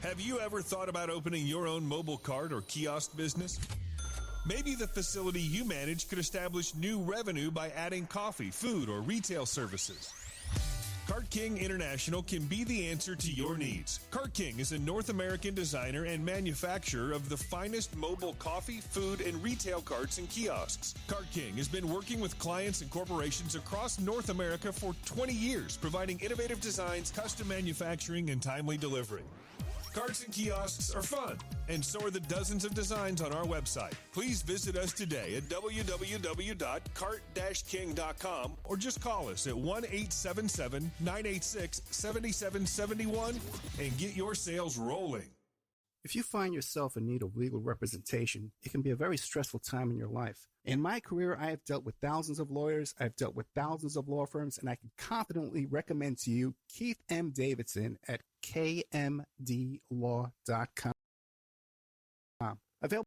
Have you ever thought about opening your own mobile cart or kiosk business? Maybe the facility you manage could establish new revenue by adding coffee, food, or retail services. Cart King International can be the answer to your needs. Cart King is a North American designer and manufacturer of the finest mobile coffee, food, and retail carts and kiosks. Cart King has been working with clients and corporations across North America for 20 years, providing innovative designs, custom manufacturing, and timely delivery. Carts and kiosks are fun, and so are the dozens of designs on our website. Please visit us today at www.cart-king.com or just call us at 1-877-986-7771 and get your sales rolling. If you find yourself in need of legal representation, it can be a very stressful time in your life. In my career, I have dealt with thousands of lawyers, I've dealt with thousands of law firms, and I can confidently recommend to you Keith M. Davidson at kmdlaw.com. Available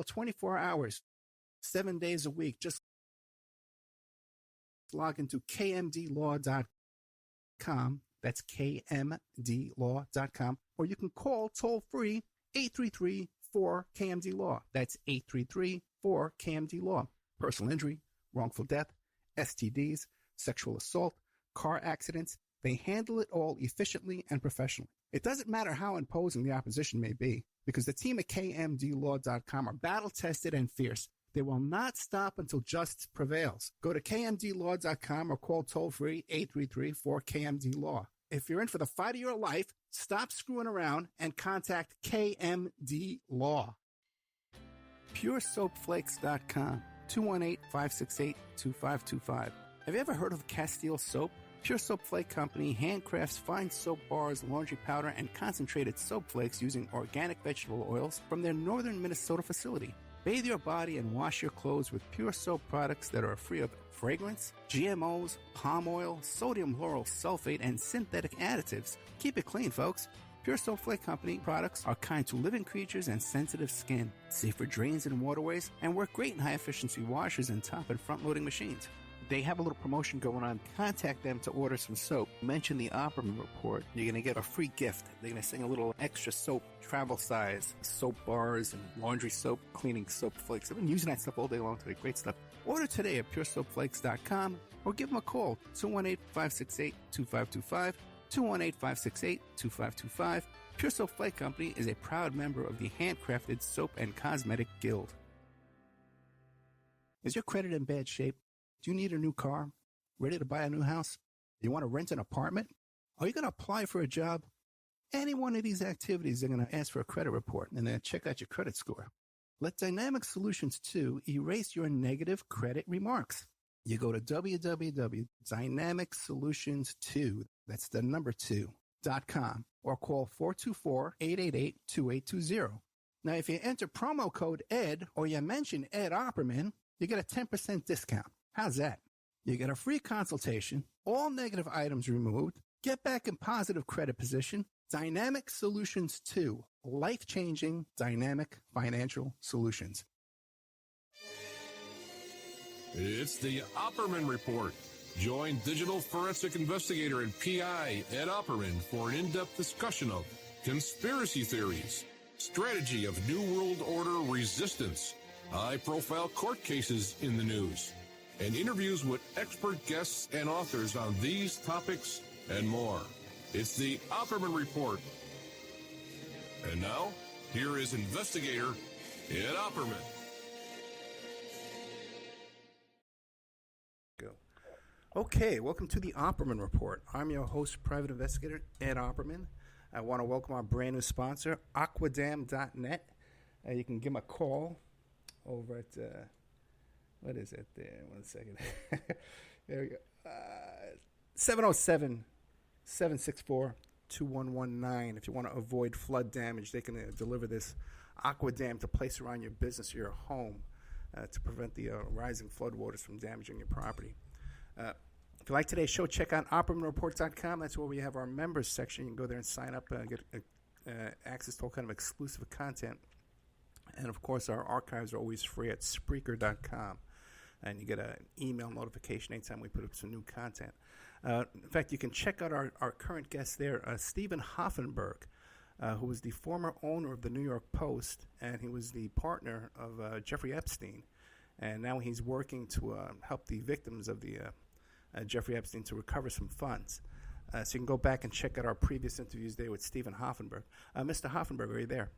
24 hours, 7 days a week. Just log into kmdlaw.com. That's kmdlaw.com. Or you can call toll-free 833-4KMD-LAW. That's 833-4KMD-LAW. Personal injury, wrongful death, STDs, sexual assault, car accidents. They handle it all efficiently and professionally. It doesn't matter how imposing the opposition may be, because the team at kmdlaw.com are battle-tested and fierce. They will not stop until justice prevails. Go to kmdlaw.com or call toll-free 833-4KMD-LAW. If you're in for the fight of your life, stop screwing around and contact KMD Law. PureSoapFlakes.com, 218-568-2525. Have you ever heard of Castile Soap? Pure Soap Flake Company handcrafts fine soap bars, laundry powder, and concentrated soap flakes using organic vegetable oils from their northern Minnesota facility. Bathe your body and wash your clothes with pure soap products that are free of fragrance, GMOs, palm oil, sodium lauryl sulfate, and synthetic additives. Keep it clean, folks. Pure Soap Flake Company products are kind to living creatures and sensitive skin, safe for drains and waterways, and work great in high-efficiency washers and top and front-loading machines. They have a little promotion going on. Contact them to order some soap. Mention the Opperman Report. You're going to get a free gift. They're going to send a little extra soap, travel size, soap bars and laundry soap, cleaning soap flakes. I've been using that stuff all day long today. Great stuff. Order today at puresoapflakes.com or give them a call, 218-568-2525, 218-568-2525. Pure Soap Flake Company is a proud member of the Handcrafted Soap and Cosmetic Guild. Is your credit in bad shape? Do you need a new car? Ready to buy a new house? You want to rent an apartment? Are you going to apply for a job? Any one of these activities, they're going to ask for a credit report and then check out your credit score. Let Dynamic Solutions 2 erase your negative credit remarks. You go to www.dynamicsolutions2, that's the number 2.com, or call 424-888-2820. Now, if you enter promo code ED or you mention Ed Opperman, you get a 10% discount. How's that? You get a free consultation, all negative items removed, get back in positive credit position. Dynamic Solutions 2, life-changing dynamic financial solutions. It's the Opperman Report. Join digital forensic investigator and PI Ed Opperman for an in-depth discussion of conspiracy theories, strategy of New World Order resistance, high-profile court cases in the news, and interviews with expert guests and authors on these topics and more. It's the Opperman Report. And now, here is investigator Ed Opperman. Okay, welcome to the Opperman Report. I'm your host, private investigator Ed Opperman. I want to welcome our brand new sponsor, aquadam.net. You can give them a call over at, what is it there? 1 second. There we go. 707-764-2119. If you want to avoid flood damage, they can deliver this aquadam to place around your business or your home to prevent the rising flood waters from damaging your property. If you like today's show, check out OppermanReport.com. That's where we have our members section. You can go there and sign up and get access to all kind of exclusive content. And, of course, our archives are always free at Spreaker.com. And you get an email notification anytime we put up some new content. In fact, you can check out our current guest there, Stephen Hoffenberg. who was the former owner of the New York Post, and he was the partner of Jeffrey Epstein. And now he's working to help the victims of the Jeffrey Epstein to recover some funds. So you can go back and check out our previous interviews there with Stephen Hoffenberg. Mr. Hoffenberg, are you there?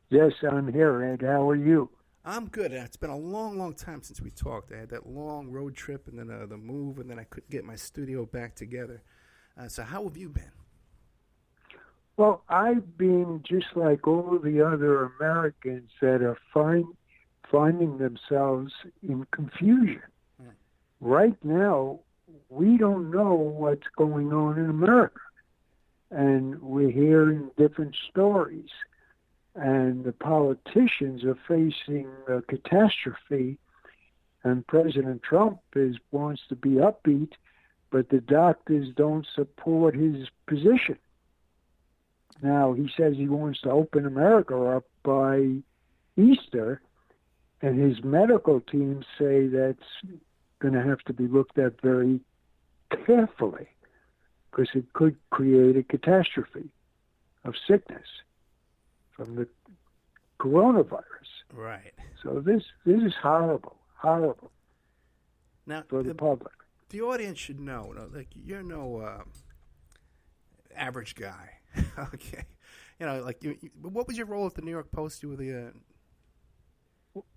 Yes, I'm here, Ed. How are you? I'm good. It's been a long, long time since we talked. I had that long road trip and then the move, and then I couldn't get my studio back together. So how have you been? Well, I've been just like all the other Americans that are finding themselves in confusion. Right now, we don't know what's going on in America. And we're hearing different stories. And the politicians are facing a catastrophe. And President Trump wants to be upbeat, but the doctors don't support his position. Now, he says he wants to open America up by Easter, and his medical team say that's going to have to be looked at very carefully because it could create a catastrophe of sickness from the coronavirus. Right. So this is horrible now, for the public. The audience should know, like, you're no average guy. Okay. Like, what was your role at the New York Post? You were the...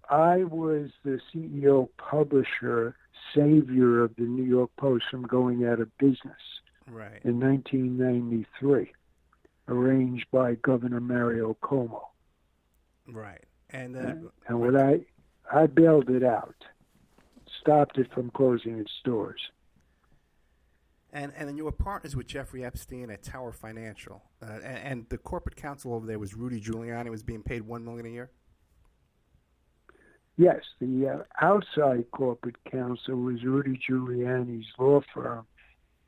I was the CEO publisher, savior of the New York Post from going out of business in 1993, arranged by Governor Mario Cuomo. Right. And when I bailed it out, stopped it from closing its doors. And then you were partners with Jeffrey Epstein at Tower Financial, and the corporate counsel over there was Rudy Giuliani, was being paid $1 million a year. Yes, the outside corporate counsel was Rudy Giuliani's law firm,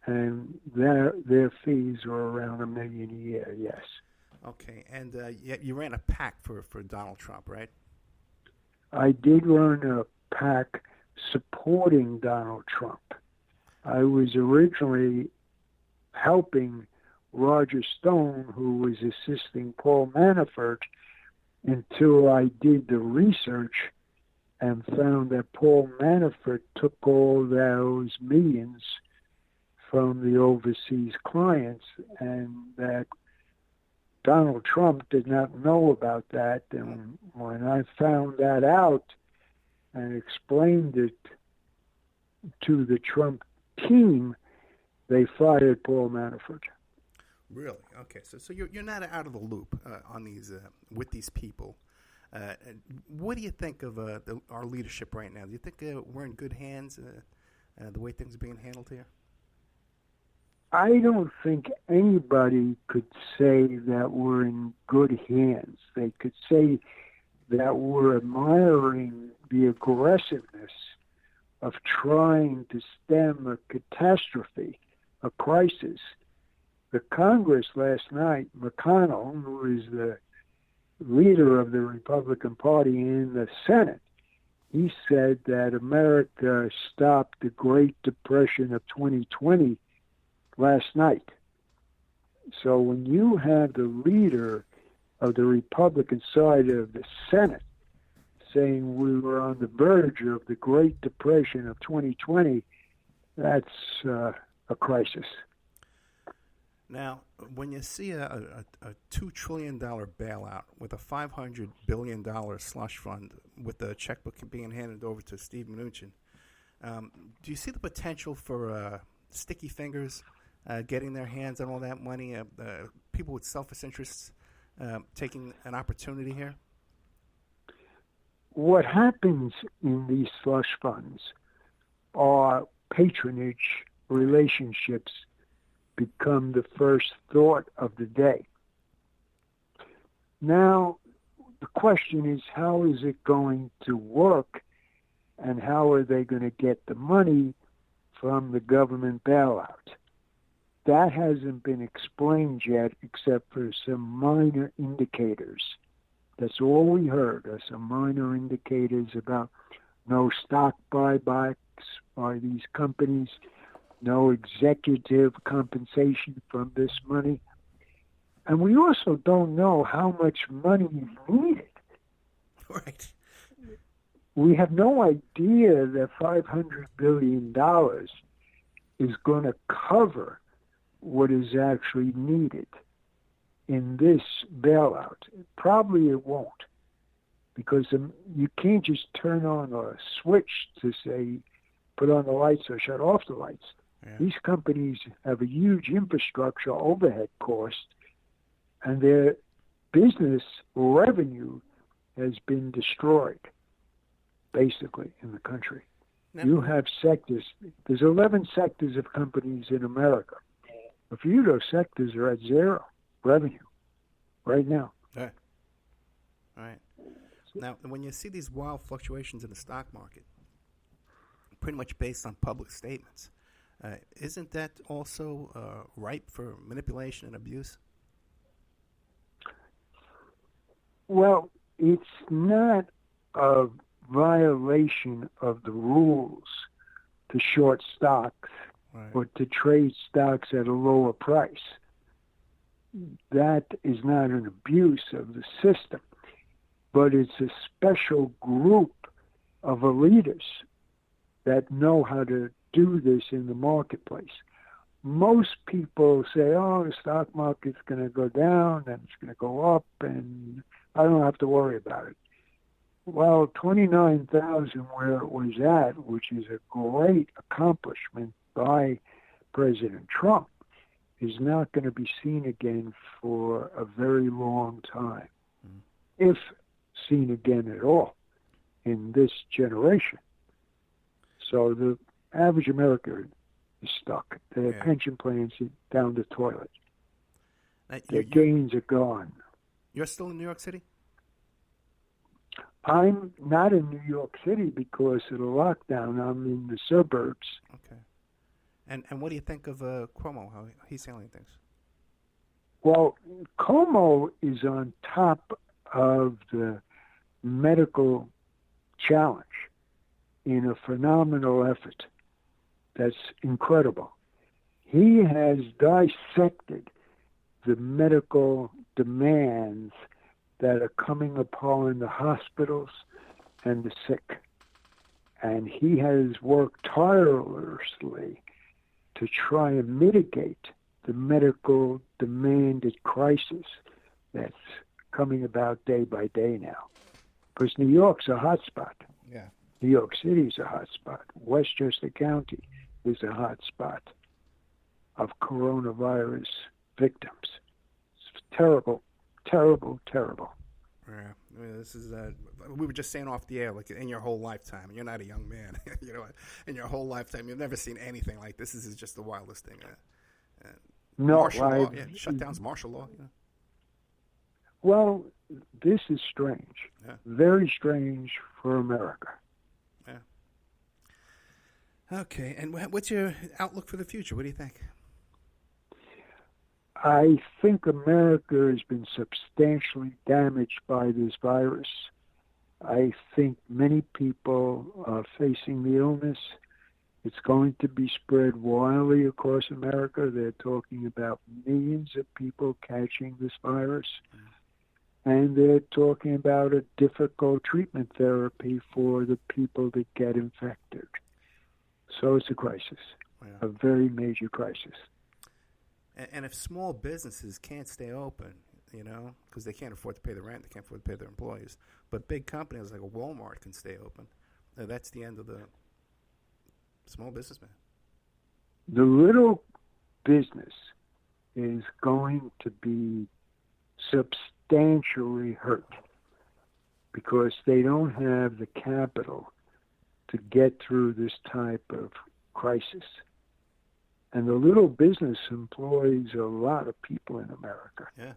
and their fees were around $1 million a year. Yes. Okay, and you ran a PAC for Donald Trump, right? I did run a PAC supporting Donald Trump. I was originally helping Roger Stone, who was assisting Paul Manafort, until I did the research and found that Paul Manafort took all those millions from the overseas clients, and that Donald Trump did not know about that. And when I found that out and explained it to the Trump team, they fired Paul Manafort. Really? Okay. So you're not out of the loop on these with these people. What do you think of our leadership right now? Do you think we're in good hands the way things are being handled here? I don't think anybody could say that we're in good hands. They could say that we're admiring the aggressiveness of trying to stem a catastrophe, a crisis. The Congress last night, McConnell, who is the leader of the Republican Party in the Senate, he said that America stopped the Great Depression of 2020 last night. So when you have the leader of the Republican side of the Senate saying we were on the verge of the Great Depression of 2020, that's a crisis. Now, when you see a $2 trillion bailout with a $500 billion slush fund with the checkbook being handed over to Steve Mnuchin, do you see the potential for sticky fingers getting their hands on all that money, people with selfish interests taking an opportunity here? What happens in these slush funds are patronage relationships become the first thought of the day. Now, the question is, how is it going to work, and how are they going to get the money from the government bailout? That hasn't been explained yet, except for some minor indicators. That's all we heard, are some minor indicators about no stock buybacks by these companies, no executive compensation from this money. And we also don't know how much money is needed. Right. We have no idea that $500 billion is going to cover what is actually needed in this bailout. Probably it won't, because you can't just turn on a switch to say, put on the lights or shut off the lights. Yeah. These companies have a huge infrastructure overhead cost, and their business revenue has been destroyed, basically, in the country. Now, you have sectors. There's 11 sectors of companies in America. A few of those sectors are at zero revenue right now. Right. All right. Now, when you see these wild fluctuations in the stock market, pretty much based on public statements, isn't that also ripe for manipulation and abuse? Well, it's not a violation of the rules to short stocks, right, or to trade stocks at a lower price. That is not an abuse of the system, but it's a special group of elitists that know how to do this in the marketplace. Most people say, oh, the stock market's going to go down and it's going to go up and I don't have to worry about it. Well, 29,000 where it was at, which is a great accomplishment by President Trump, is not going to be seen again for a very long time, if seen again at all in this generation. So the average American is stuck. Their pension plans are down the toilet. Their gains are gone. You're still in New York City? I'm not in New York City because of the lockdown. I'm in the suburbs. Okay. And what do you think of Cuomo, how he's handling things? Well, Cuomo is on top of the medical challenge in a phenomenal effort that's incredible. He has dissected the medical demands that are coming upon the hospitals and the sick. And he has worked tirelessly to try and mitigate the medical demanded crisis that's coming about day by day now. Because New York's a hot spot. Yeah. New York City's a hot spot. Westchester County is a hot spot of coronavirus victims. It's terrible, terrible, terrible. Yeah, I mean, this is. We were just saying off the air, like in your whole lifetime, you're not a young man. You know, in your whole lifetime, you've never seen anything like this. This is just the wildest thing. No, martial law, shutdowns, martial law. You know? Well, this is strange. Yeah. Very strange for America. Yeah. Okay, and what's your outlook for the future? What do you think? I think America has been substantially damaged by this virus. I think many people are facing the illness. It's going to be spread widely across America. They're talking about millions of people catching this virus. And they're talking about a difficult treatment therapy for the people that get infected. So it's a crisis, a very major crisis. And if small businesses can't stay open, you know, because they can't afford to pay the rent, they can't afford to pay their employees, but big companies like a Walmart can stay open, that's the end of the small businessman. The little business is going to be substantially hurt because they don't have the capital to get through this type of crisis. And the little business employs a lot of people in America. Yeah.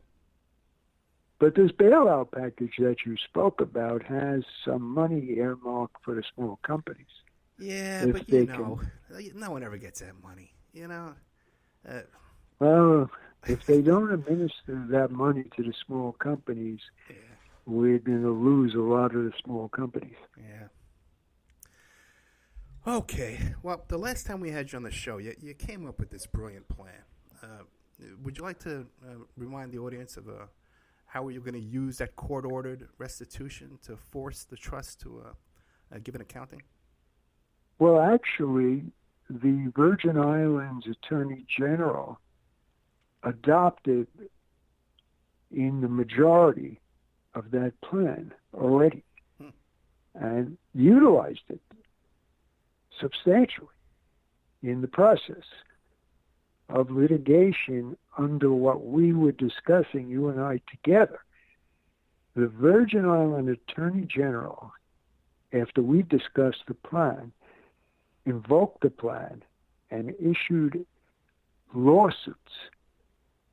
But this bailout package that you spoke about has some money earmarked for the small companies. Yeah, but you know, no one ever gets that money, you know. Well, if they don't administer that money to the small companies, we're going to lose a lot of the small companies. Yeah. Okay. Well, the last time we had you on the show, you came up with this brilliant plan. Would you like to remind the audience of how are you going to use that court-ordered restitution to force the trust to give an accounting? Well, actually, the Virgin Islands Attorney General adopted in the majority of that plan already and utilized it substantially in the process of litigation under what we were discussing, you and I together. The Virgin Island Attorney General, after we discussed the plan, invoked the plan and issued lawsuits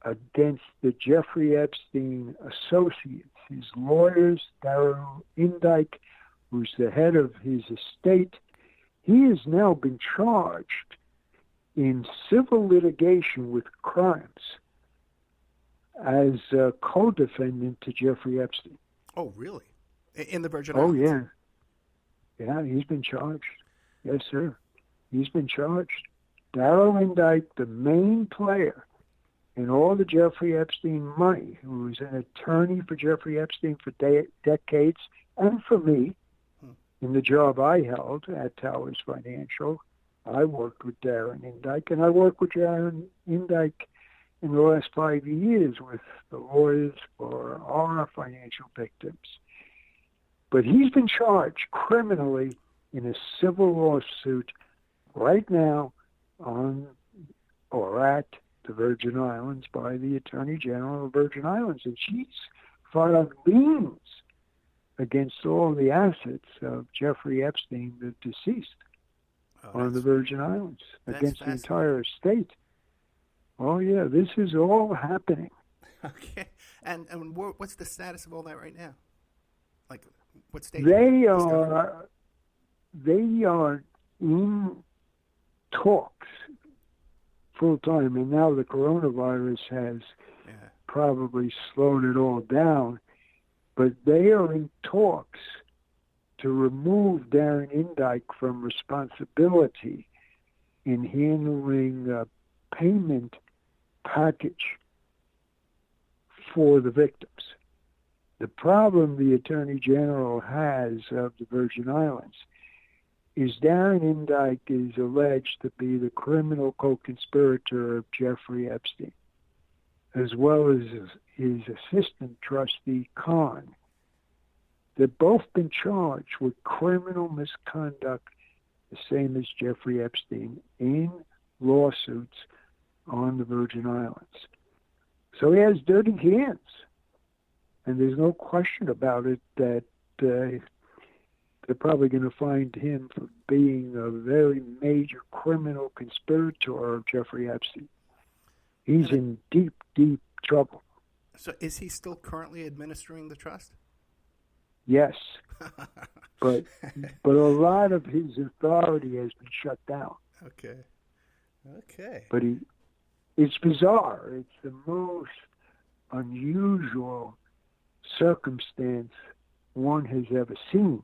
against the Jeffrey Epstein associates, his lawyers, Darrell Indyke, who's the head of his estate. He has now been charged in civil litigation with crimes as a co-defendant to Jeffrey Epstein. Oh, really? In the Virgin Islands? Oh, yeah. Yeah, he's been charged. Yes, sir. He's been charged. Darrell Indyke, the main player in all the Jeffrey Epstein money, who was an attorney for Jeffrey Epstein for decades, and for me, in the job I held at Towers Financial, I worked with Darren Indyke, and I worked with Darren Indyke in the last 5 years with the lawyers for our financial victims. But he's been charged criminally in a civil lawsuit right now on or at the Virgin Islands by the Attorney General of the Virgin Islands, and she's filed liens against all the assets of Jeffrey Epstein, the deceased, on the Virgin Islands, against the entire estate. Oh, yeah, this is all happening. Okay. And what's the status of all that right now? Like, what stage? They are in talks full time, and now the coronavirus has probably slowed it all down, but they are in talks to remove Darren Indyke from responsibility in handling a payment package for the victims. The problem the Attorney General has of the Virgin Islands is Darren Indyke is alleged to be the criminal co-conspirator of Jeffrey Epstein, as well as his assistant trustee, Khan. They've both been charged with criminal misconduct, the same as Jeffrey Epstein, in lawsuits on the Virgin Islands. So he has dirty hands. And there's no question about it that they're probably going to find him for being a very major criminal conspirator of Jeffrey Epstein. He's in deep, deep trouble. So is he still currently administering the trust? Yes. but a lot of his authority has been shut down. Okay. But it's bizarre. It's the most unusual circumstance one has ever seen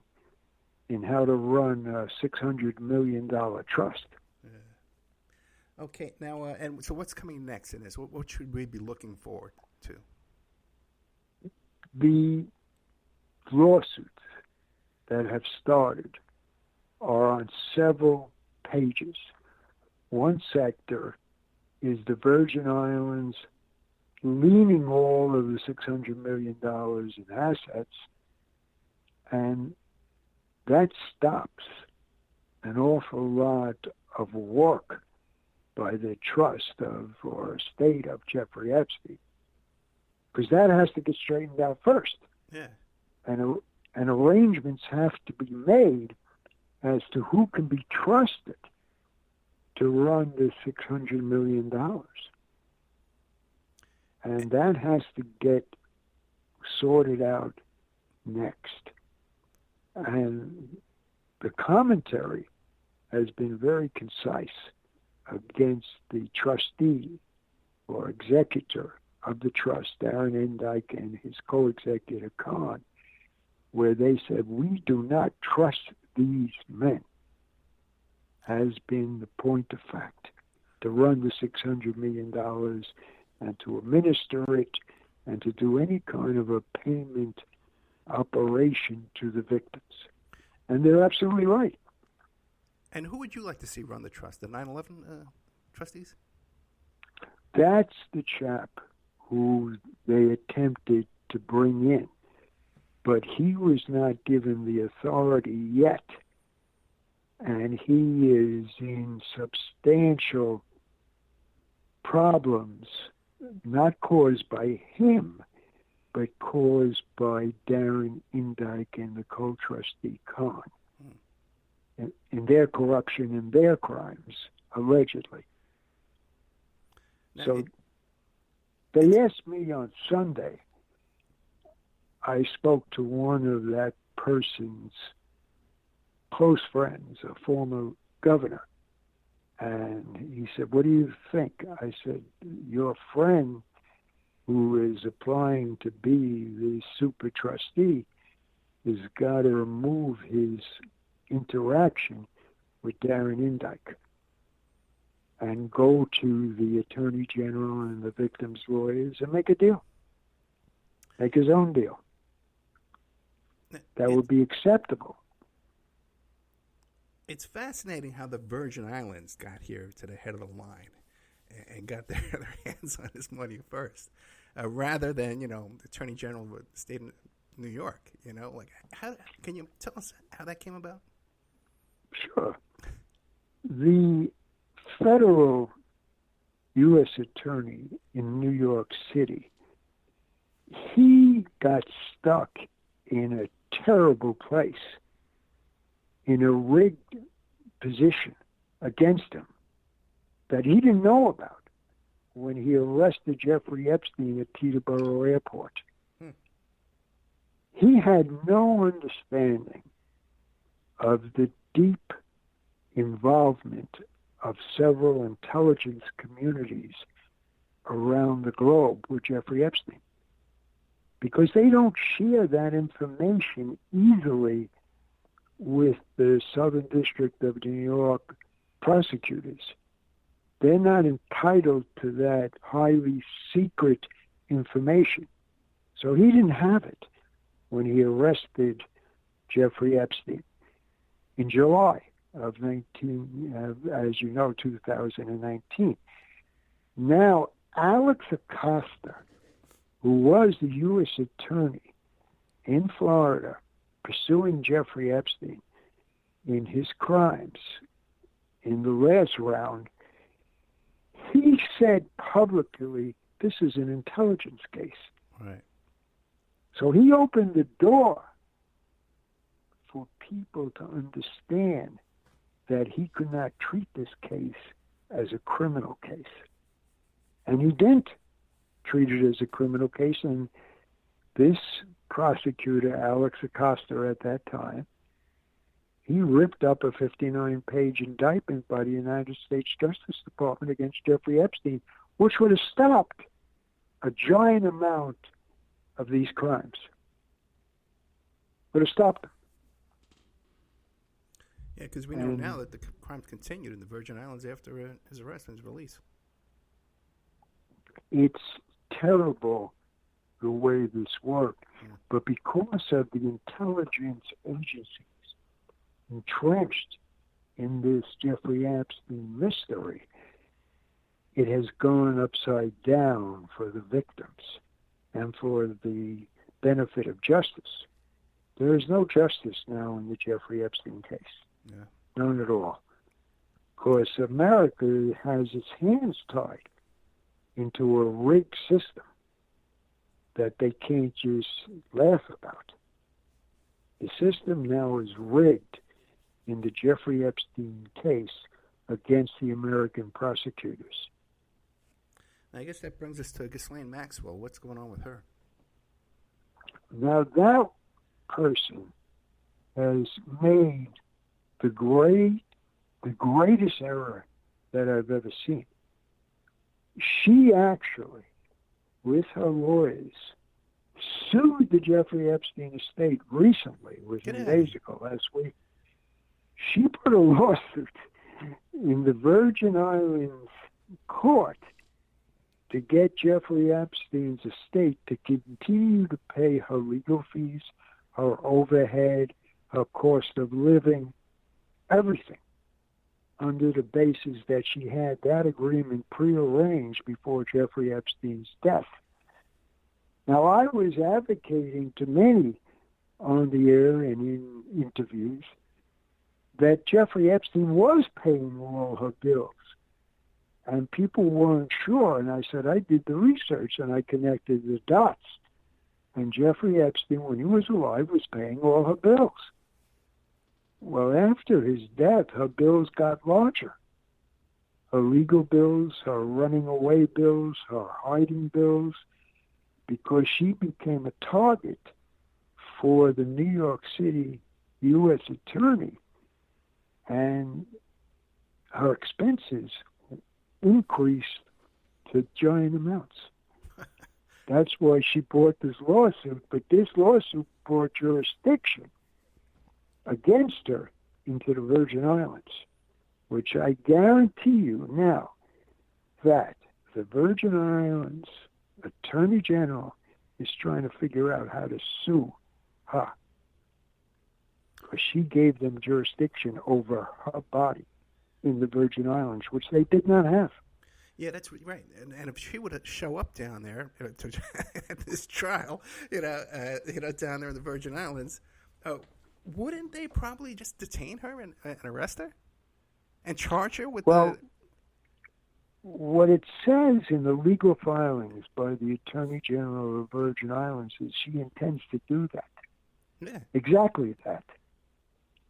in how to run a $600 million trust. Yeah. Okay, now, and so what's coming next in this? What should we be looking forward to? The lawsuits that have started are on several pages. One sector is the Virgin Islands leaning all of the $600 million in assets, and that stops an awful lot of work by the trust of or estate of Jeffrey Epstein, because that has to get straightened out first. Yeah. And arrangements have to be made as to who can be trusted to run the $600 million. And that has to get sorted out next. And the commentary has been very concise against the trustee or executor of the trust, Darren Indyke, and his co-executive, Khan, where they said, we do not trust these men, has been the point of fact, to run the $600 million and to administer it and to do any kind of a payment operation to the victims. And they're absolutely right. And who would you like to see run the trust? The 9/11 trustees? That's the chap who they attempted to bring in. But he was not given the authority yet. And he is in substantial problems, not caused by him, but caused by Darren Indyke and the co-trustee Khan, in their corruption and their crimes, allegedly. So they asked me on Sunday. I spoke to one of that person's close friends, a former governor, and he said, "What do you think?" I said, "Your friend who is applying to be the super trustee has got to remove his interaction with Darren Indyke and go to the Attorney General and the victims' lawyers and make a deal. Make his own deal. That would be acceptable." It's fascinating how the Virgin Islands got here to the head of the line and got their hands on this money first, rather than, the Attorney General of the state of New York. How can you tell us how that came about? Sure. The federal U.S. attorney in New York City, he got stuck in a terrible place, in a rigged position against him that he didn't know about when he arrested Jeffrey Epstein at Teterboro Airport. He had no understanding of the deep involvement of several intelligence communities around the globe with Jeffrey Epstein, because they don't share that information easily with the Southern District of New York prosecutors. They're not entitled to that highly secret information. So he didn't have it when he arrested Jeffrey Epstein in July of 2019. Now, Alex Acosta, who was the U.S. attorney in Florida pursuing Jeffrey Epstein in his crimes in the last round, he said publicly, this is an intelligence case. Right. So he opened the door for people to understand that he could not treat this case as a criminal case. And he didn't treat it as a criminal case. And this prosecutor, Alex Acosta, at that time, he ripped up a 59-page indictment by the United States Justice Department against Jeffrey Epstein, which would have stopped a giant amount of these crimes. Would have stopped them. Yeah, because we know now that the crimes continued in the Virgin Islands after his arrest and his release. It's terrible the way this worked, but because of the intelligence agencies entrenched in this Jeffrey Epstein mystery, it has gone upside down for the victims and for the benefit of justice. There is no justice now in the Jeffrey Epstein case. Yeah. None at all. Because America has its hands tied into a rigged system that they can't just laugh about. The system now is rigged in the Jeffrey Epstein case against the American prosecutors. I guess that brings us to Ghislaine Maxwell. What's going on with her? Now that person has made the greatest error that I've ever seen. She actually, with her lawyers, sued the Jeffrey Epstein estate recently, within days ago, last week. She put a lawsuit in the Virgin Islands court to get Jeffrey Epstein's estate to continue to pay her legal fees, her overhead, her cost of living, everything, under the basis that she had that agreement prearranged before Jeffrey Epstein's death. Now, I was advocating to many on the air and in interviews that Jeffrey Epstein was paying all her bills. And people weren't sure. And I said, I did the research and I connected the dots. And Jeffrey Epstein, when he was alive, was paying all her bills. Well, after his death, her bills got larger. Her legal bills, her running away bills, her hiding bills, because she became a target for the New York City U.S. attorney, and her expenses increased to giant amounts. That's why she brought this lawsuit, but this lawsuit brought jurisdiction against her into the Virgin Islands, which I guarantee you now that the Virgin Islands Attorney General is trying to figure out how to sue her, because she gave them jurisdiction over her body in the Virgin Islands, which they did not have. Yeah, that's right. And if she would show up down there at this trial, down there in the Virgin Islands, wouldn't they probably just detain her and arrest her and charge her with What it says in the legal filings by the Attorney General of the Virgin Islands is she intends to do that. Yeah. Exactly that.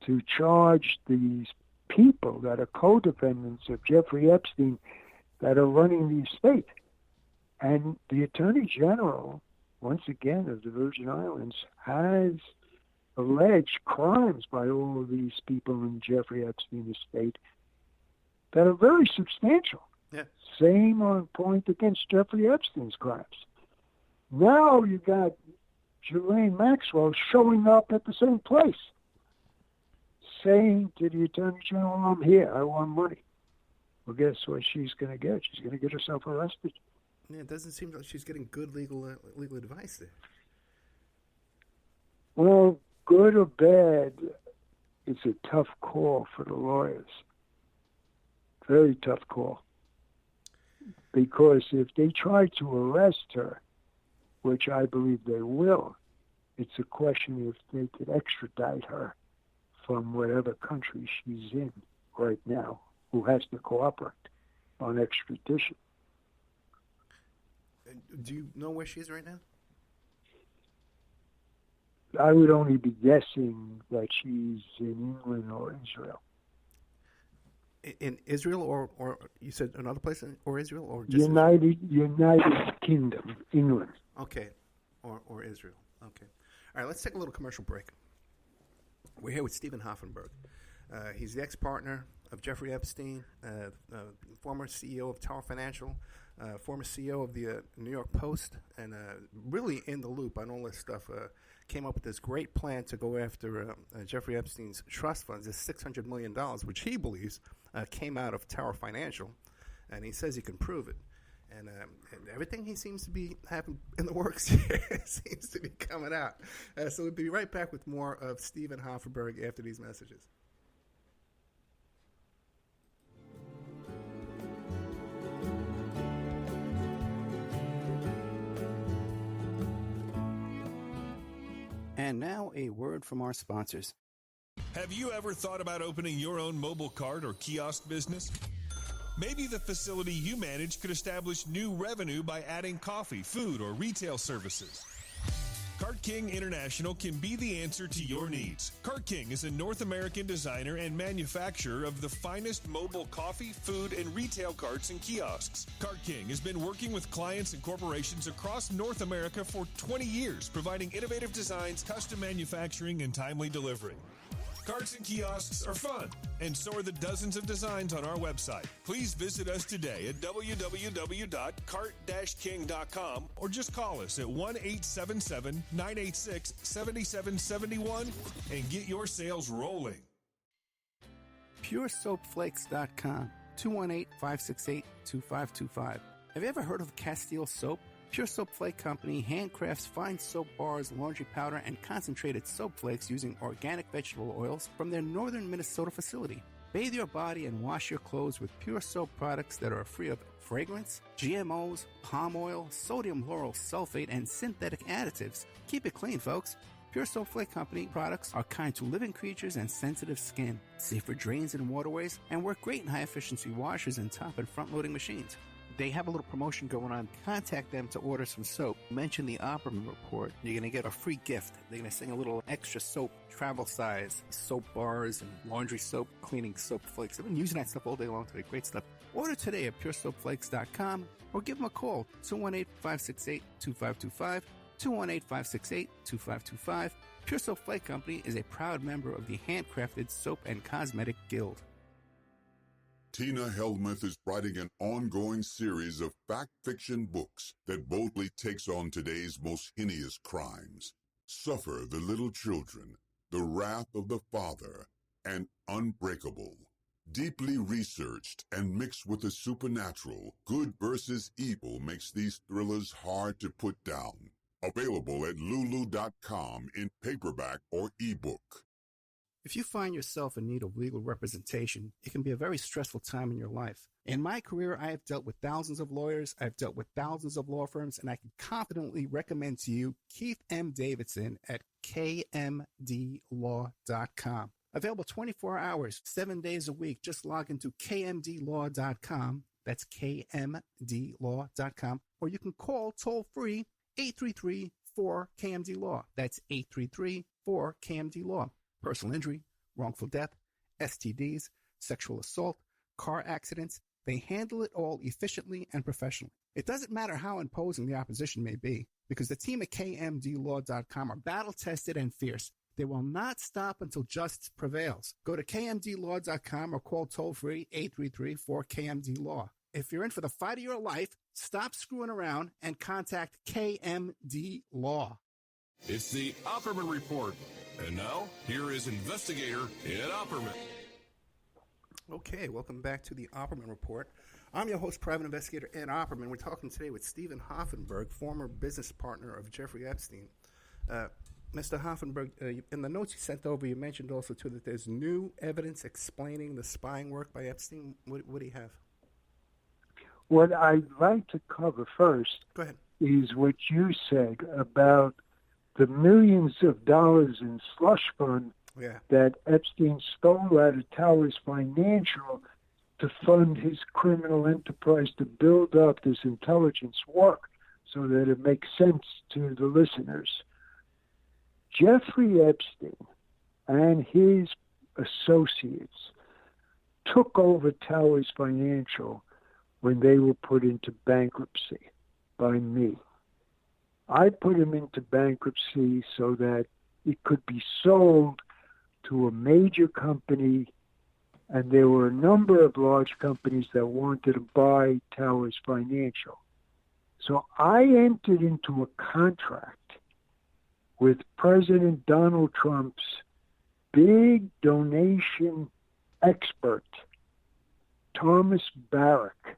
To charge these people that are co-defendants of Jeffrey Epstein that are running the estate. And the Attorney General, once again, of the Virgin Islands, has alleged crimes by all of these people in Jeffrey Epstein estate that are very substantial. Yeah. Same on point against Jeffrey Epstein's crimes. Now you got Ghislaine Maxwell showing up at the same place, saying to the Attorney General, I'm here, I want money. Well, guess what she's going to get? She's going to get herself arrested. Yeah, it doesn't seem like she's getting good legal advice there. Well, good or bad, it's a tough call for the lawyers. Very tough call. Because if they try to arrest her, which I believe they will, it's a question if they could extradite her from whatever country she's in right now, who has to cooperate on extradition. Do you know where she is right now? I would only be guessing that she's in England or Israel. In Israel, or you said another place, or Israel, or just United Kingdom, England. Okay, or Israel. Okay, all right. Let's take a little commercial break. We're here with Stephen Hoffenberg. He's the ex-partner of Jeffrey Epstein, former CEO of Tower Financial, former CEO of the New York Post, and really in the loop on all this stuff. Came up with this great plan to go after Jeffrey Epstein's trust funds, this $600 million, which he believes came out of Tower Financial, and he says he can prove it. And everything he seems to be having in the works here seems to be coming out. So we'll be right back with more of Stephen Hoffenberg after these messages. And now a word from our sponsors. Have you ever thought about opening your own mobile cart or kiosk business? Maybe the facility you manage could establish new revenue by adding coffee, food, or retail services. Cart King International can be the answer to your needs. Cart King is a North American designer and manufacturer of the finest mobile coffee, food, and retail carts and kiosks. Cart King has been working with clients and corporations across North America for 20 years, providing innovative designs, custom manufacturing, and timely delivery. Carts and kiosks are fun, and so are the dozens of designs on our website. Please visit us today at www.cart-king.com or just call us at 1-877-986-7771 and get your sales rolling. PureSoapFlakes.com, 218-568-2525. Have you ever heard of Castile Soap? Pure Soap Flake Company handcrafts fine soap bars, laundry powder, and concentrated soap flakes using organic vegetable oils from their northern Minnesota facility. Bathe your body and wash your clothes with Pure Soap products that are free of fragrance, GMOs, palm oil, sodium lauryl sulfate, and synthetic additives. Keep it clean, folks. Pure Soap Flake Company products are kind to living creatures and sensitive skin, safe for drains and waterways, and work great in high-efficiency washers and top and front-loading machines. They have a little promotion going on. Contact them to order some soap. Mention the Opperman Report. You're going to get a free gift. They're going to send a little extra soap, travel size, soap bars and laundry soap, cleaning soap flakes. I've been using that stuff all day long today. Great stuff. Order today at puresoapflakes.com or give them a call, 218-568-2525, 218-568-2525. Pure Soap Flake Company is a proud member of the Handcrafted Soap and Cosmetic Guild. Tina Helmuth is writing an ongoing series of fact-fiction books that boldly takes on today's most heinous crimes. Suffer the Little Children, The Wrath of the Father, and Unbreakable. Deeply researched and mixed with the supernatural, good versus evil makes these thrillers hard to put down. Available at lulu.com in paperback or ebook. If you find yourself in need of legal representation, it can be a very stressful time in your life. In my career, I have dealt with thousands of lawyers, I've dealt with thousands of law firms, and I can confidently recommend to you Keith M. Davidson at kmdlaw.com. Available 24 hours, 7 days a week. Just log into kmdlaw.com. That's kmdlaw.com. Or you can call toll-free 833-4KMD-LAW. That's 833-4KMD-LAW. Personal injury, wrongful death, STDs, sexual assault, car accidents, they handle it all efficiently and professionally. It doesn't matter how imposing the opposition may be, because the team at kmdlaw.com are battle-tested and fierce. They will not stop until justice prevails. Go to kmdlaw.com or call toll-free 833-4KMD-LAW. If you're in for the fight of your life, stop screwing around and contact KMD Law. It's the Opperman Report. And now, here is investigator Ed Opperman. Okay, welcome back to the Opperman Report. I'm your host, Private Investigator Ed Opperman. We're talking today with Stephen Hoffenberg, former business partner of Jeffrey Epstein. Mr. Hoffenberg, in the notes you sent over, you mentioned also, too, that there's new evidence explaining the spying work by Epstein. What do you have? What I'd like to cover first Go ahead. is what you said about the millions of dollars in slush fund that Epstein stole out of Towers Financial to fund his criminal enterprise to build up this intelligence work so that it makes sense to the listeners. Jeffrey Epstein and his associates took over Towers Financial when they were put into bankruptcy by me. I put him into bankruptcy so that it could be sold to a major company, and there were a number of large companies that wanted to buy Towers Financial. So I entered into a contract with President Donald Trump's big donation expert, Thomas Barrack,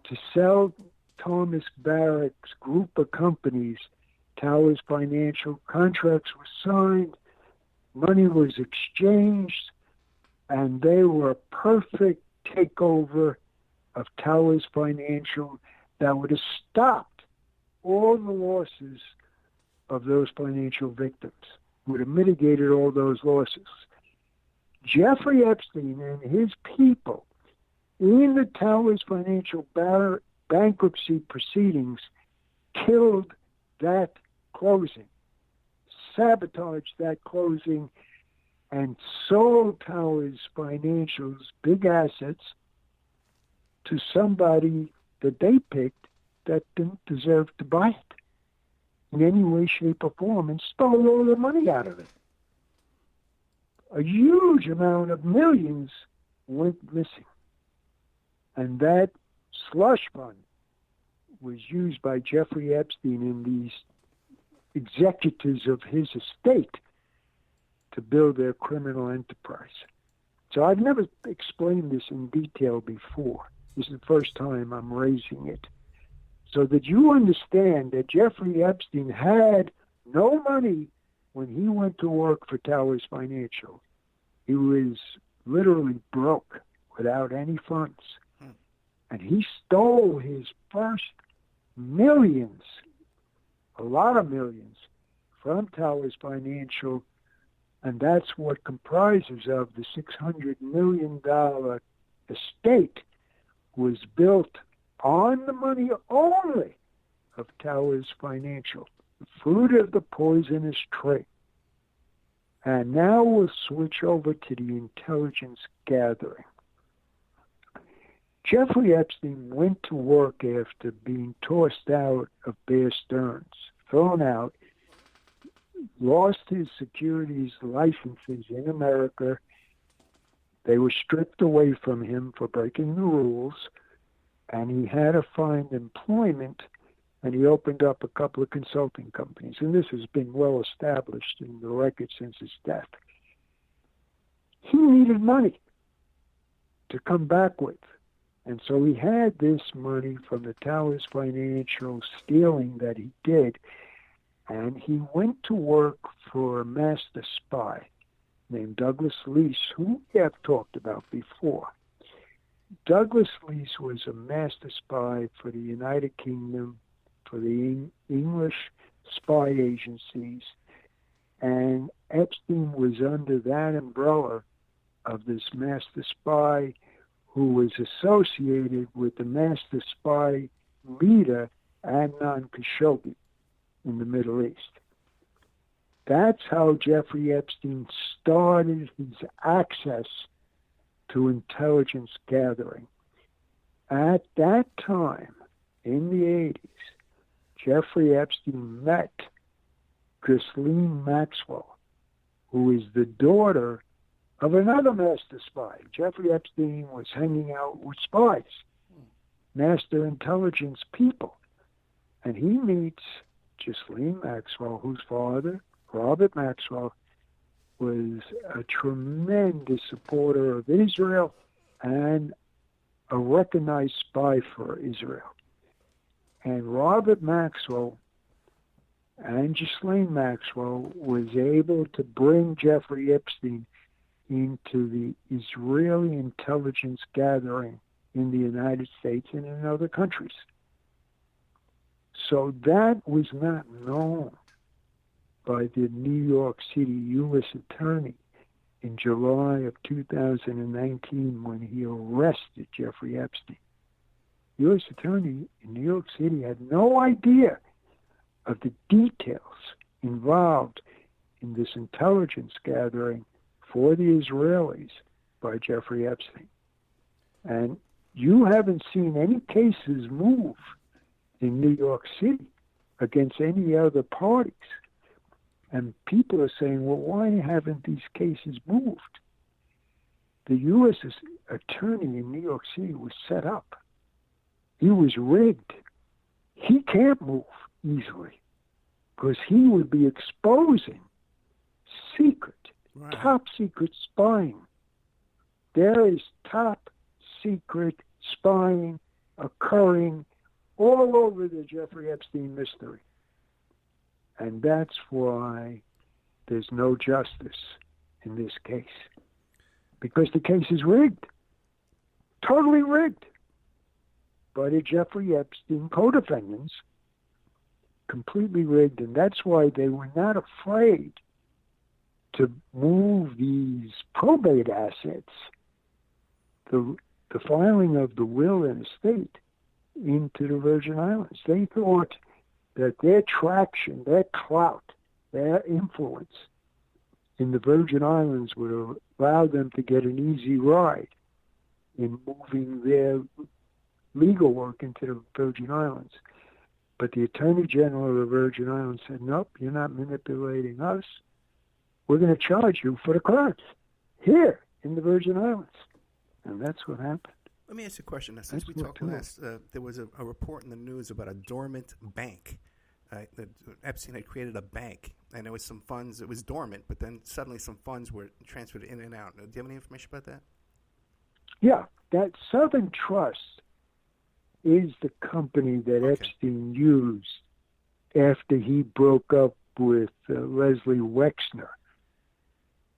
to sell Thomas Barrack's group of companies, Towers Financial. Contracts were signed, money was exchanged, and they were a perfect takeover of Towers Financial that would have stopped all the losses of those financial victims, would have mitigated all those losses. Jeffrey Epstein and his people in the Towers Financial bankruptcy proceedings killed that closing, sabotaged that closing, and sold Towers Financial's big assets to somebody that they picked that didn't deserve to buy it in any way, shape, or form, and stole all the money out of it. A huge amount of millions went missing. And that slush fund was used by Jeffrey Epstein and these executives of his estate to build their criminal enterprise. So I've never explained this in detail before. This is the first time I'm raising it. So that you understand that Jeffrey Epstein had no money when he went to work for Towers Financial. He was literally broke without any funds. And he stole his first millions, a lot of millions, from Towers Financial, and that's what comprises of the $600 million estate was built on the money only of Towers Financial, the fruit of the poisonous tree. And now we'll switch over to the intelligence gathering. Jeffrey Epstein went to work after being tossed out of Bear Stearns, thrown out, lost his securities licenses in America. They were stripped away from him for breaking the rules, and he had to find employment, and he opened up a couple of consulting companies. And this has been well established in the record since his death. He needed money to come back with. And so he had this money from the Towers Financial stealing that he did, and he went to work for a master spy named Douglas Lease, who we have talked about before. Douglas Lease was a master spy for the United Kingdom, for the English spy agencies, and Epstein was under that umbrella of this master spy who was associated with the master spy leader, Adnan Khashoggi, in the Middle East. That's how Jeffrey Epstein started his access to intelligence gathering. At that time, in the 80s, Jeffrey Epstein met Ghislaine Maxwell, who is the daughter of another master spy. Jeffrey Epstein was hanging out with spies, master intelligence people. And he meets Ghislaine Maxwell, whose father, Robert Maxwell, was a tremendous supporter of Israel and a recognized spy for Israel. And Robert Maxwell and Ghislaine Maxwell was able to bring Jeffrey Epstein into the Israeli intelligence gathering in the United States and in other countries. So that was not known by the New York City U.S. Attorney in July of 2019 when he arrested Jeffrey Epstein. The U.S. Attorney in New York City had no idea of the details involved in this intelligence gathering for the Israelis by Jeffrey Epstein. And you haven't seen any cases move in New York City against any other parties. And people are saying, well, why haven't these cases moved? The U.S. attorney in New York City was set up. He was rigged. He can't move easily because he would be exposing secret, top secret spying. There is top secret spying occurring all over the Jeffrey Epstein mystery. And that's why there's no justice in this case. Because the case is rigged. Totally rigged. By the Jeffrey Epstein co-defendants. Completely rigged. And that's why they were not afraid to move these probate assets, the filing of the will and estate, into the Virgin Islands. They thought that their traction, their clout, their influence in the Virgin Islands would allow them to get an easy ride in moving their legal work into the Virgin Islands. But the Attorney General of the Virgin Islands said, nope, you're not manipulating us. We're going to charge you for the crimes here in the Virgin Islands. And that's what happened. Let me ask you a question. Now, since we talked last, there was a report in the news about a dormant bank. That Epstein had created a bank, and there was some funds. It was dormant, but then suddenly some funds were transferred in and out. Do you have any information about that? Yeah, that Southern Trust is the company that Epstein used after he broke up with Leslie Wexner,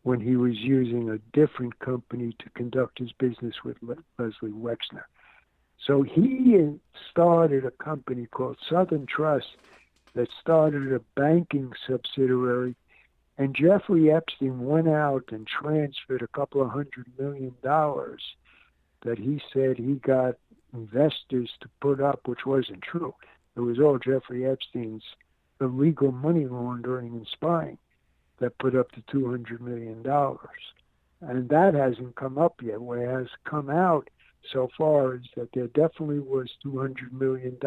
when he was using a different company to conduct his business with Leslie Wexner. So he started a company called Southern Trust that started a banking subsidiary, and Jeffrey Epstein went out and transferred a couple of $100 million that he said he got investors to put up, which wasn't true. It was all Jeffrey Epstein's illegal money laundering and spying that put up the $200 million. And that hasn't come up yet. What has come out so far is that there definitely was $200 million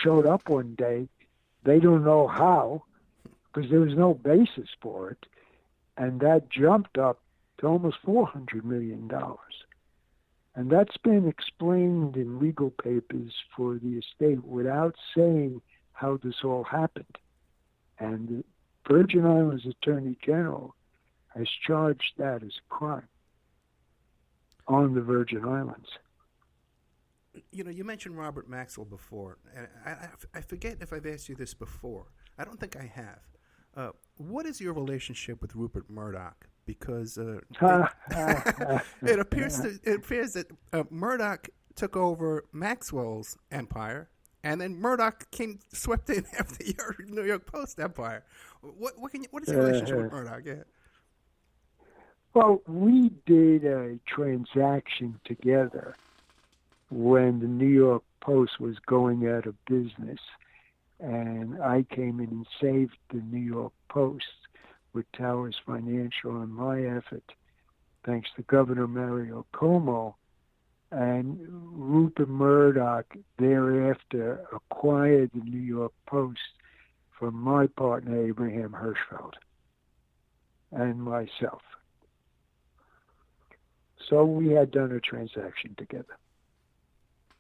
showed up one day. They don't know how, because there was no basis for it. And that jumped up to almost $400 million. And that's been explained in legal papers for the estate without saying how this all happened. And the Virgin Islands Attorney General has charged that as a crime on the Virgin Islands. You know, you mentioned Robert Maxwell before, and I forget if I've asked you this before. I don't think I have. What is your relationship with Rupert Murdoch? Because it appears that Murdoch took over Maxwell's empire, and then Murdoch swept in after your New York Post empire. What is your relationship with Murdoch? Yeah. Well, we did a transaction together when the New York Post was going out of business, and I came in and saved the New York Post with Towers Financial on my effort, thanks to Governor Mario Cuomo. And Rupert Murdoch thereafter acquired the New York Post from my partner, Abraham Hirschfeld, and myself. So we had done a transaction together,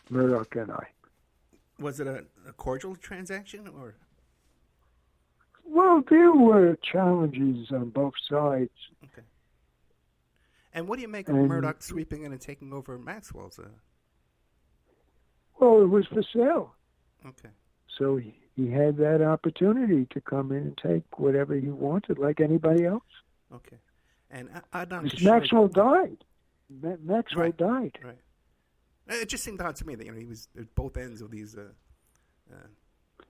Murdoch and I. Was it a cordial transaction, or? Well, there were challenges on both sides. Okay. And what do you make of Murdoch sweeping in and taking over Maxwell's? Well, it was for sale. Okay. So he had that opportunity to come in and take whatever he wanted, like anybody else. Okay. And Maxwell died. Maxwell died. Right. It just seemed odd to me that he was at both ends of these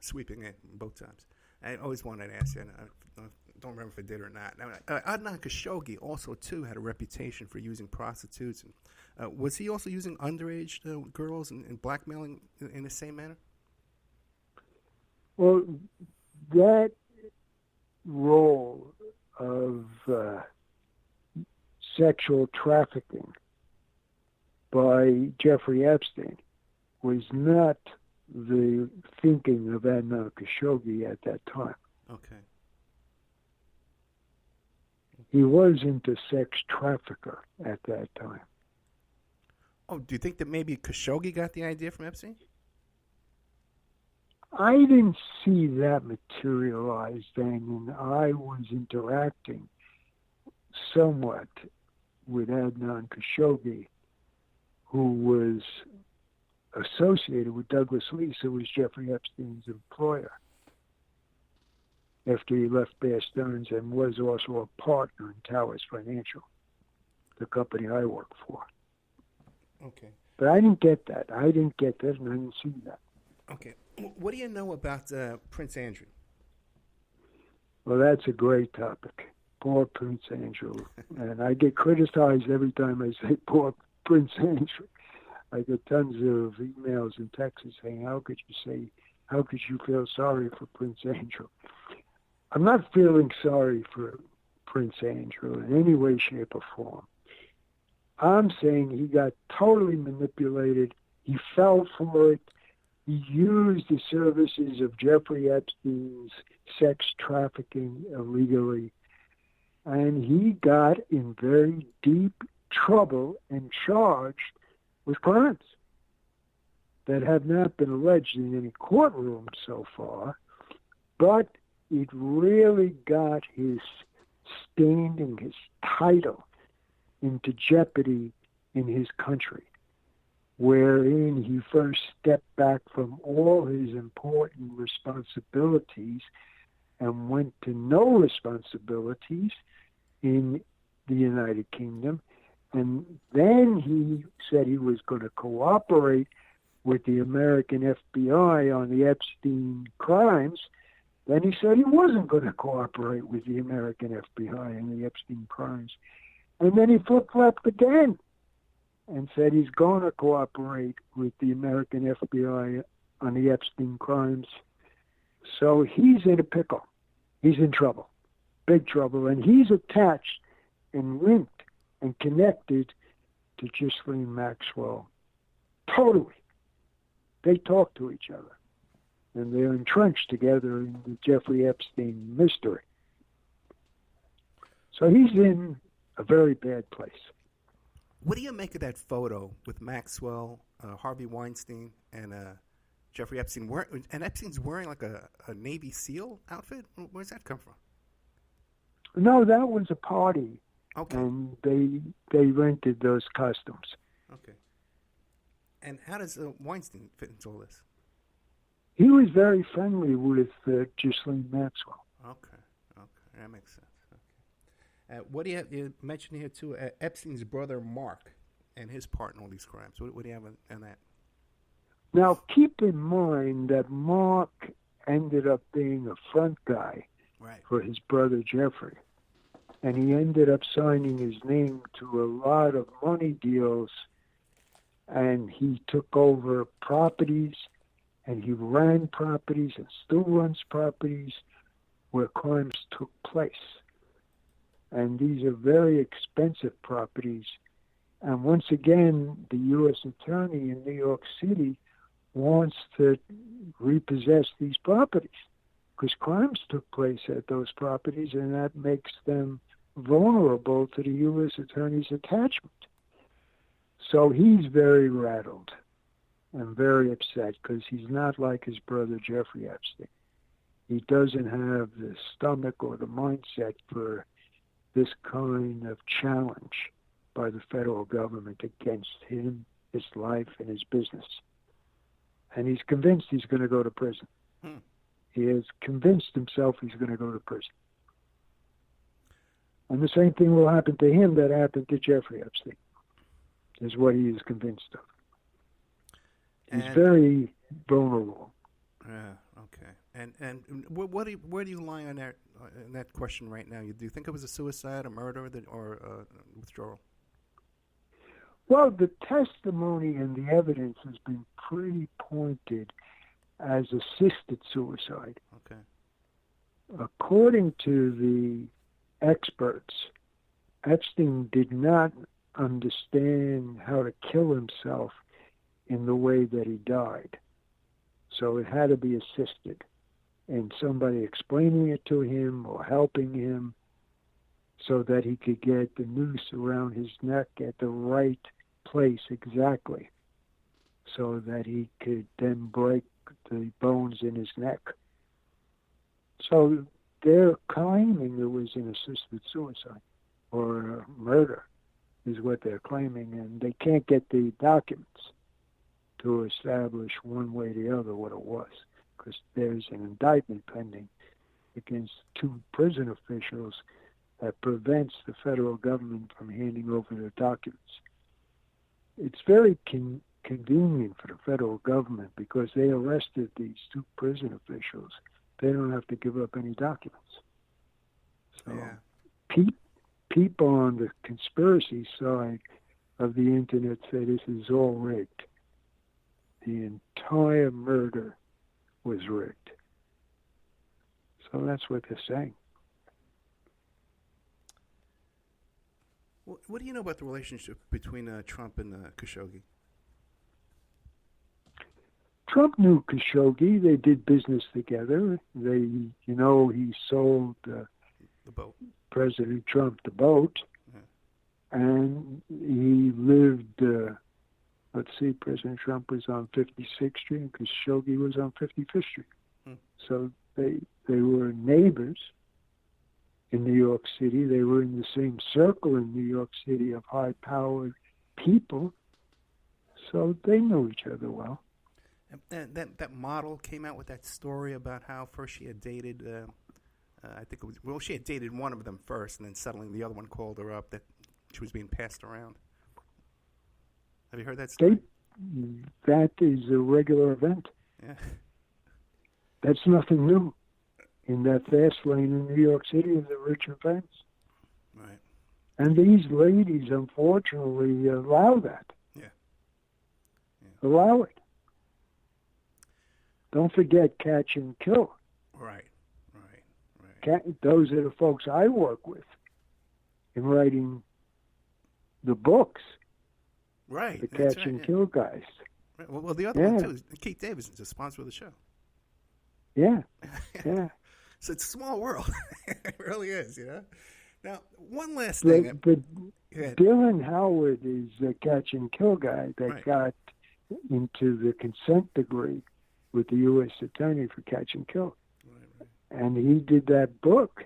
sweeping in both times. I always wanted to ask you, and I don't remember if I did or not. Adnan Khashoggi also, too, had a reputation for using prostitutes. And, was he also using underage girls and blackmailing in the same manner? Well, that role of sexual trafficking by Jeffrey Epstein was not the thinking of Adnan Khashoggi at that time. Okay. He wasn't a sex trafficker at that time. Oh, do you think that maybe Khashoggi got the idea from Epstein? I didn't see that materialize then, and I was interacting somewhat with Adnan Khashoggi, who was associated with Douglas Lease, who was Jeffrey Epstein's employer, after he left Bear Stearns, and was also a partner in Towers Financial, the company I work for. Okay. But I didn't get that. And I didn't see that. Okay. What do you know about Prince Andrew? Well, that's a great topic. Poor Prince Andrew. And I get criticized every time I say poor Prince Andrew. I get tons of emails and texts saying, how could you feel sorry for Prince Andrew? I'm not feeling sorry for Prince Andrew in any way, shape, or form. I'm saying he got totally manipulated. He fell for it. He used the services of Jeffrey Epstein's sex trafficking illegally. And he got in very deep trouble and charged with crimes that have not been alleged in any courtroom so far, but it really got his standing, his title, into jeopardy in his country. wherein he first stepped back from all his important responsibilities and went to no responsibilities in the United Kingdom. And then he said he was going to cooperate with the American FBI on the Epstein crimes. Then he said he wasn't going to cooperate with the American FBI on the Epstein crimes. And then he flip-flopped again and said he's going to cooperate with the American FBI on the Epstein crimes. So he's in a pickle. He's in trouble, big trouble. And he's attached and linked and connected to Ghislaine Maxwell. Totally. They talk to each other. And they're entrenched together in the Jeffrey Epstein mystery. So he's in a very bad place. What do you make of that photo with Maxwell, Harvey Weinstein, and Jeffrey Epstein? And Epstein's wearing like a Navy SEAL outfit? Where's that come from? No, that was a party. Okay. And they rented those costumes. Okay. And how does Weinstein fit into all this? He was very friendly with Ghislaine Maxwell. Okay, that makes sense. Okay. What do you mentioned here too? Epstein's brother Mark and his part in all these crimes. What do you have on that? Now, keep in mind that Mark ended up being a front guy for his brother Jeffrey, and he ended up signing his name to a lot of money deals, and he took over properties. And he ran properties and still runs properties where crimes took place. And these are very expensive properties. And once again, the U.S. Attorney in New York City wants to repossess these properties because crimes took place at those properties, and that makes them vulnerable to the U.S. Attorney's attachment. So he's very rattled and very upset because he's not like his brother Jeffrey Epstein. He doesn't have the stomach or the mindset for this kind of challenge by the federal government against him, his life, and his business. And he's convinced he's going to go to prison. He has convinced himself he's going to go to prison. And the same thing will happen to him that happened to Jeffrey Epstein, is what he is convinced of. He's very vulnerable. Yeah. Okay. And where do you lie on that question right now? Do you think it was a suicide, a murder, or withdrawal? Well, the testimony and the evidence has been pretty pointed as assisted suicide. Okay. According to the experts, Epstein did not understand how to kill himself in the way that he died. So it had to be assisted, and somebody explaining it to him or helping him so that he could get the noose around his neck at the right place exactly so that he could then break the bones in his neck. So they're claiming it was an assisted suicide or murder is what they're claiming, and they can't get the documents to establish one way or the other what it was, because there's an indictment pending against two prison officials that prevents the federal government from handing over their documents. It's very convenient for the federal government because they arrested these two prison officials. They don't have to give up any documents. So people on the conspiracy side of the internet say this is all rigged. The entire murder was rigged. So that's what they're saying. What do you know about the relationship between Trump and Khashoggi? Trump knew Khashoggi. They did business together. He sold the boat. President Trump the boat. Yeah. And he lived... President Trump was on 56th Street and Khashoggi was on 55th Street. So they were neighbors in New York City. They were in the same circle in New York City of high-powered people. so they knew each other well. And that model came out with that story about how first she had dated, I think it was, well, she had dated one of them first, and then suddenly the other one called her up that she was being passed around. Have you heard that story? That is a regular event. Yeah. That's nothing new in that fast lane in New York City of the rich and famous. Right. And these ladies, unfortunately, allow that. Yeah. Allow it. Don't forget catch and kill. Right. Those are the folks I work with in writing the books. Right. The catch and kill guys. Right. Well, the other one, too, is Keith Davidson's a sponsor of the show. Yeah. So it's a small world. It really is, Now, one last thing. But Dylan Howard is a catch and kill guy that got into the consent decree with the U.S. Attorney for catch and kill. Right. And he did that book,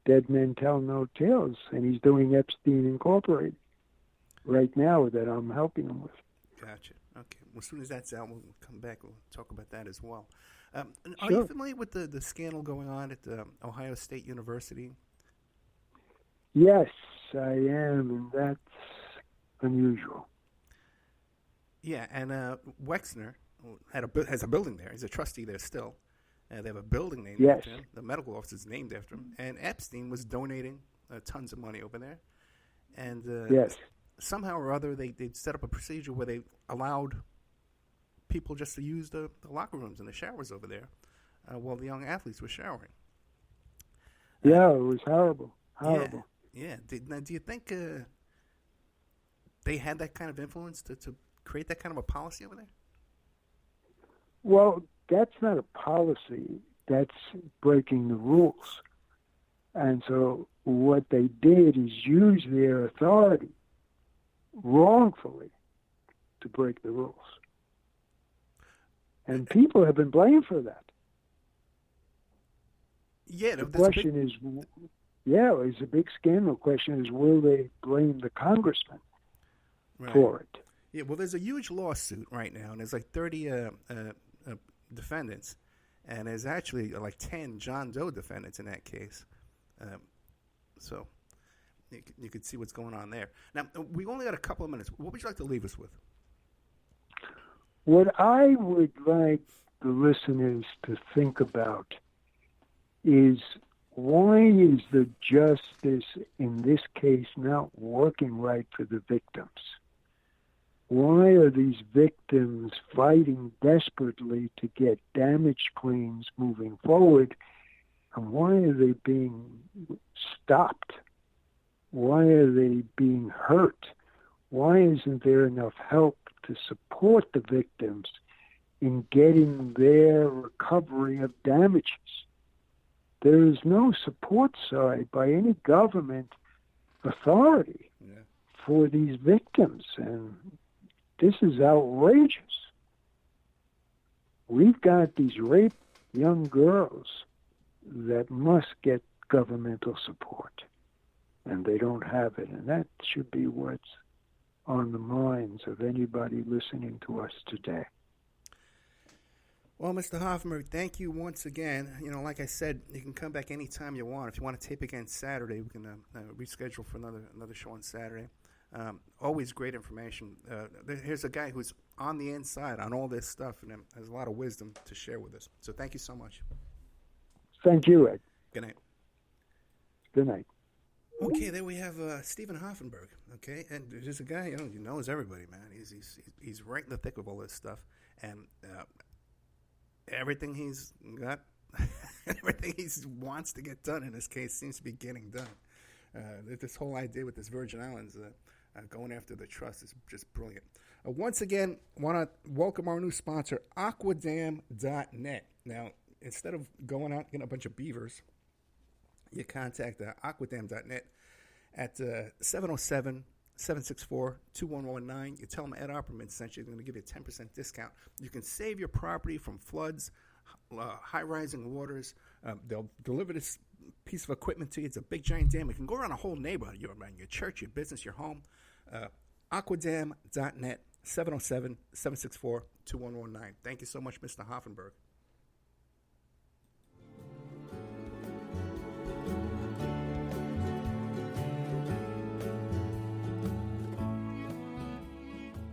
Dead Men Tell No Tales, and he's doing Epstein Incorporated right now that I'm helping him with. Gotcha. Okay. Well, as soon as that's out, we'll come back. We'll talk about that as well. Are Sure. you familiar with the scandal going on at Ohio State University? Yes, I am, and that's unusual. Yeah, and Wexner has a building there. He's a trustee there still. They have a building named after him. The medical office is named after him. And Epstein was donating tons of money over there. And somehow or other, they set up a procedure where they allowed people just to use the locker rooms and the showers over there while the young athletes were showering. Yeah, it was horrible. Horrible. Yeah. Do you think they had that kind of influence to create that kind of a policy over there? Well, that's not a policy. That's breaking the rules. And so what they did is use their authority wrongfully to break the rules. And people have been blamed for that. Yeah, the question is, it's a big scandal. The question is, will they blame the congressman for it? Yeah, well, there's a huge lawsuit right now, and there's like 30 defendants, and there's actually like 10 John Doe defendants in that case. So you could see what's going on there. Now, we only got a couple of minutes. What would you like to leave us with? What I would like the listeners to think about is, why is the justice in this case not working right for the victims? Why are these victims fighting desperately to get damage claims moving forward? And why are they being stopped? Why are they being hurt? Why isn't there enough help to support the victims in getting their recovery of damages? There is no support side by any government authority for these victims, and this is outrageous. We've got these raped young girls that must get governmental support, and they don't have it, and that should be what's on the minds of anybody listening to us today. Well, Mr. Hoffenberg, thank you once again. Like I said, you can come back anytime you want. If you want to tape again Saturday, we can reschedule for another show on Saturday. Always great information. Here's a guy who's on the inside on all this stuff and has a lot of wisdom to share with us. So thank you so much. Thank you, Ed. Good night. Good night. Okay, there we have Stephen Hoffenberg. Okay, and there's a guy he knows everybody, man. He's right in the thick of all this stuff, and everything he's got, everything he wants to get done in this case seems to be getting done. This whole idea with this Virgin Islands going after the trust is just brilliant. Once again, want to welcome our new sponsor, Aquadam.net. Now, instead of going out and getting a bunch of beavers, you contact Aquadam.net at 707-764-2119. You tell them Ed Opperman sent you. They're going to give you a 10% discount. You can save your property from floods, high-rising waters. They'll deliver this piece of equipment to you. It's a big, giant dam. It can go around a whole neighborhood, your church, your business, your home. Aquadam.net. 707-764-2119. Thank you so much, Mr. Hoffenberg.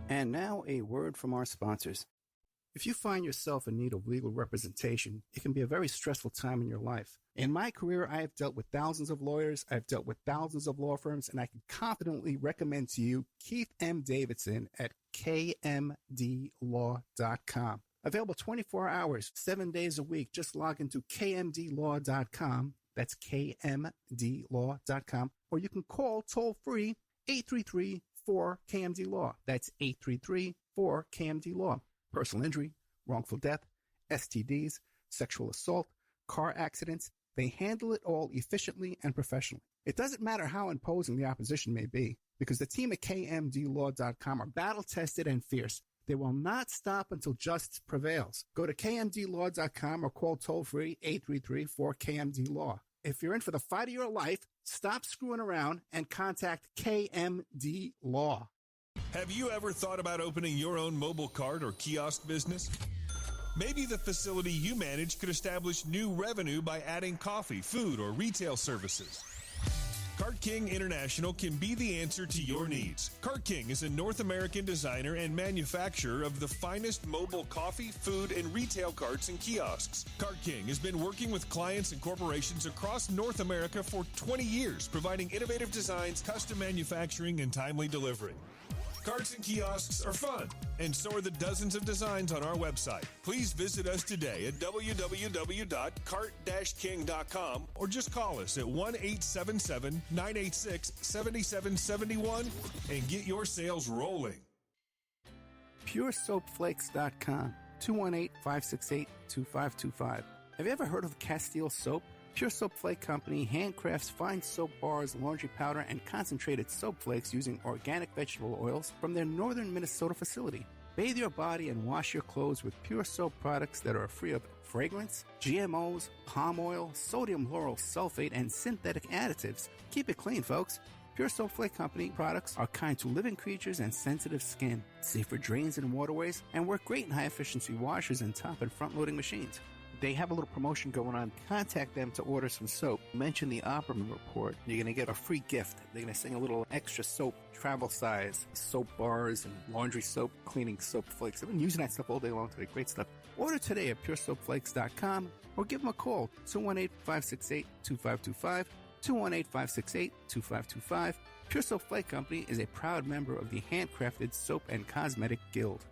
And now a word from our sponsors. If you find yourself in need of legal representation, it can be a very stressful time in your life. In my career, I have dealt with thousands of lawyers, I've dealt with thousands of law firms, and I can confidently recommend to you Keith M. Davidson at kmdlaw.com. Available 24 hours, 7 days a week. Just log into kmdlaw.com. That's kmdlaw.com. Or you can call toll-free 833-4KMD-LAW. That's 833-4KMD-LAW. Personal injury, wrongful death, STDs, sexual assault, car accidents. They handle it all efficiently and professionally. It doesn't matter how imposing the opposition may be, because the team at kmdlaw.com are battle-tested and fierce. They will not stop until justice prevails. Go to kmdlaw.com or call toll-free 833-4KMD-LAW. If you're in for the fight of your life, stop screwing around and contact KMD Law. Have you ever thought about opening your own mobile cart or kiosk business? Maybe the facility you manage could establish new revenue by adding coffee, food, or retail services. Cart King International can be the answer to your needs. Cart King is a North American designer and manufacturer of the finest mobile coffee, food, and retail carts and kiosks. Cart King has been working with clients and corporations across North America for 20 years, providing innovative designs, custom manufacturing, and timely delivery. Carts and kiosks are fun, and so are the dozens of designs on our website. Please visit us today at www.cart-king.com or just call us at 1-877-986-7771 and get your sales rolling. PureSoapFlakes.com, 218-568-2525. Have you ever heard of Castile Soap? Pure Soap Flake Company handcrafts fine soap bars, laundry powder, and concentrated soap flakes using organic vegetable oils from their northern Minnesota facility. Bathe your body and wash your clothes with Pure Soap products that are free of fragrance, GMOs, palm oil, sodium lauryl sulfate, and synthetic additives. Keep it clean, folks. Pure Soap Flake Company products are kind to living creatures and sensitive skin, safe for drains and waterways, and work great in high-efficiency washers and top and front-loading machines. They have a little promotion going on. Contact them to order some soap. Mention the Opperman Report. You're going to get a free gift. They're going to send a little extra soap, travel size, soap bars and laundry soap, cleaning soap flakes. I've been using that stuff all day long today. Great stuff. Order today at puresoapflakes.com or give them a call, 218-568-2525, 218-568-2525. Pure Soap Flake Company is a proud member of the Handcrafted Soap and Cosmetic Guild.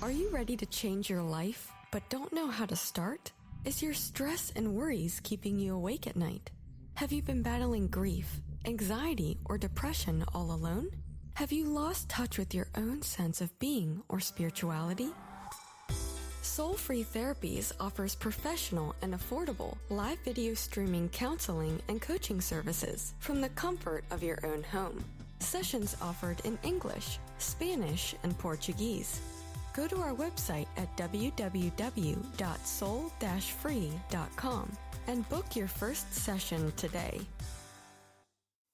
Are you ready to change your life, but don't know how to start? Is your stress and worries keeping you awake at night? Have you been battling grief, anxiety, or depression all alone? Have you lost touch with your own sense of being or spirituality? Soul Free Therapies offers professional and affordable live video streaming counseling and coaching services from the comfort of your own home. Sessions offered in English, Spanish, and Portuguese. Go to our website at www.soul-free.com and book your first session today.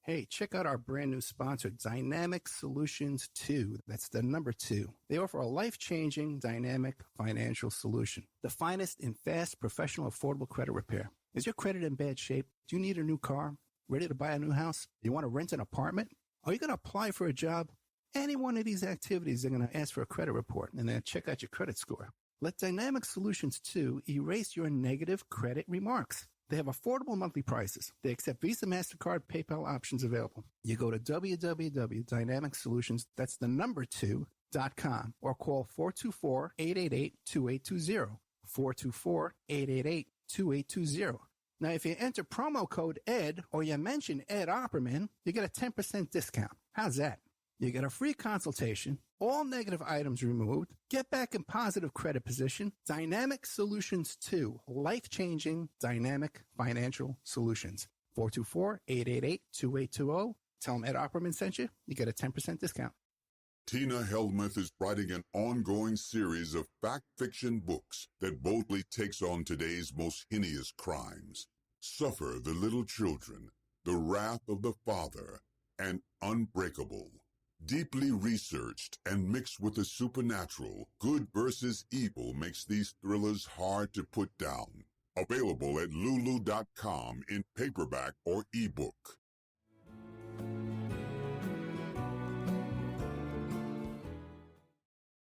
Hey, check out our brand new sponsor, Dynamic Solutions 2. That's the number 2. They offer a life-changing, dynamic financial solution. The finest in fast, professional, affordable credit repair. Is your credit in bad shape? Do you need a new car? Ready to buy a new house? You want to rent an apartment? Are you going to apply for a job? Any one of these activities, they're going to ask for a credit report and then check out your credit score. Let Dynamic Solutions 2 erase your negative credit remarks. They have affordable monthly prices. They accept Visa, MasterCard, PayPal options available. You go to www.dynamicsolutions, that's the number 2.com, or call 424-888-2820. 424-888-2820. Now, if you enter promo code ED or you mention Ed Opperman, you get a 10% discount. How's that? You get a free consultation, all negative items removed, get back in positive credit position. Dynamic Solutions 2, life-changing dynamic financial solutions. 424-888-2820. Tell them Ed Opperman sent you. You get a 10% discount. Tina Helmuth is writing an ongoing series of fact-fiction books that boldly takes on today's most heinous crimes. Suffer the Little Children, The Wrath of the Father, and Unbreakable. Deeply researched and mixed with the supernatural, good versus evil makes these thrillers hard to put down. Available at lulu.com in paperback or ebook.